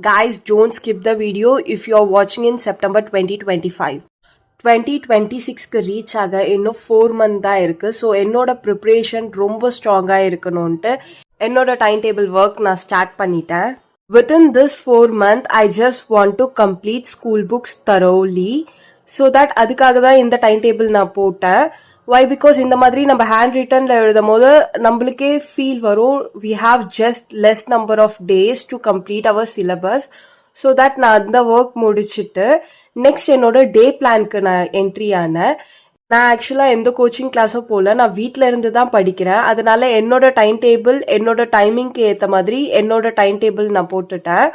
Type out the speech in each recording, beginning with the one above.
Guys, don't skip the video if you are watching in September 2025. 2026க்கு reach ஆக இன்னும் 4 month தான் இருக்கு. So என்னோட ப்ரிப்ரேஷன் ரொம்ப ஸ்ட்ராங்காக இருக்கணும்ன்ட்டு என்னோட டைம் டேபிள் ஒர்க் நான் ஸ்டார்ட் பண்ணிட்டேன். Within this 4 month, I just want to complete school books thoroughly. So that அதுக்காக தான் இந்த டைம் டேபிள் நான் போட்டேன். வை பிகாஸ் இந்த மாதிரி நம்ம ஹேண்ட் ரிட்டன்ல எழுதும் போது நம்மளுக்கே ஃபீல் வரும் we have just less number of days to complete our syllabus. So that நான் அந்த ஒர்க் முடிச்சுட்டு நெக்ஸ்ட் என்னோட டே பிளான்க்கு நான் என்ட்ரி ஆனேன். நான் ஆக்சுவலாக எந்த கோச்சிங் கிளாஸும் போகல, நான் வீட்டில் இருந்து தான் படிக்கிறேன். அதனால என்னோட டைம் டேபிள் என்னோட டைமிங்க்கு ஏற்ற மாதிரி என்னோட டைம் டேபிள் நான் போட்டுட்டேன்.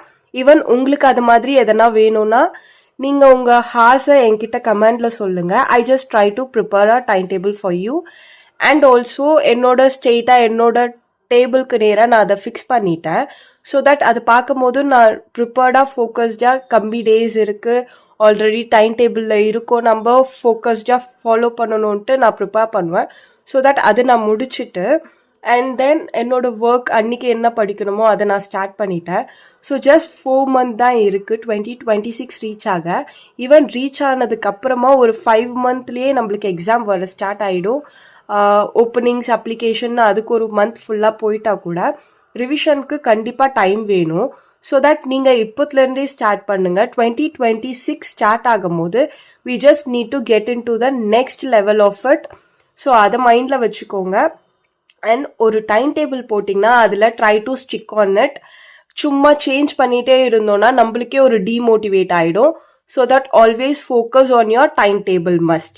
ஈவன் உங்களுக்கு அது மாதிரி எதனா வேணும்னா நீங்கள் உங்கள் ஹார்ஸை என்கிட்ட கமெண்டில் சொல்லுங்கள். I just try to prepare a time table for you. And also என்னோட ஸ்டேட்டாக என்னோட டேபிளுக்கு நேராக நான் அதை ஃபிக்ஸ் பண்ணிட்டேன். ஸோ தட் அது பார்க்கும்போது நான் ப்ரிப்பேர்டாக ஃபோக்கஸ்டாக கம்மி டேஸ் இருக்குது, ஆல்ரெடி டைம் டேபிளில் இருக்கோம், நம்ம ஃபோக்கஸ்டாக ஃபாலோ பண்ணணுன்ட்டு நான் ப்ரிப்பேர் பண்ணுவேன். ஸோ தட் அது நான் முடிச்சுட்டு அண்ட் தென் என்னோட ஒர்க் அன்றைக்கி என்ன படிக்கணுமோ அதை நான் ஸ்டார்ட் பண்ணிட்டேன். ஸோ ஜஸ்ட் 4 மந்த் தான் இருக்குது 2026 ரீச் ஆக. ஈவன் ரீச் ஆனதுக்கப்புறமா ஒரு 5 மந்த்லேயே நம்மளுக்கு எக்ஸாம் வர ஸ்டார்ட் ஆகிடும். ஓப்பனிங்ஸ் அப்ளிகேஷன் அதுக்கு ஒரு மந்த் ஃபுல்லாக போயிட்டா கூட ரிவிஷனுக்கு கண்டிப்பாக டைம் வேணும். ஸோ தட் நீங்கள் இப்போத்துலேருந்தே ஸ்டார்ட் பண்ணுங்கள். 2026 ஸ்டார்ட் ஆகும் போது we just need to get into the next level of it. So அதை மைண்டில் வச்சுக்கோங்க. அண்ட் ஒரு டைம் டேபிள் போட்டிங்கன்னா அதில் try to stick on it. சும்மா சேஞ்ச் பண்ணிகிட்டே இருந்தோன்னா நம்மளுக்கே ஒரு டிமோட்டிவேட் ஆகிடும். So that always focus on your time table must.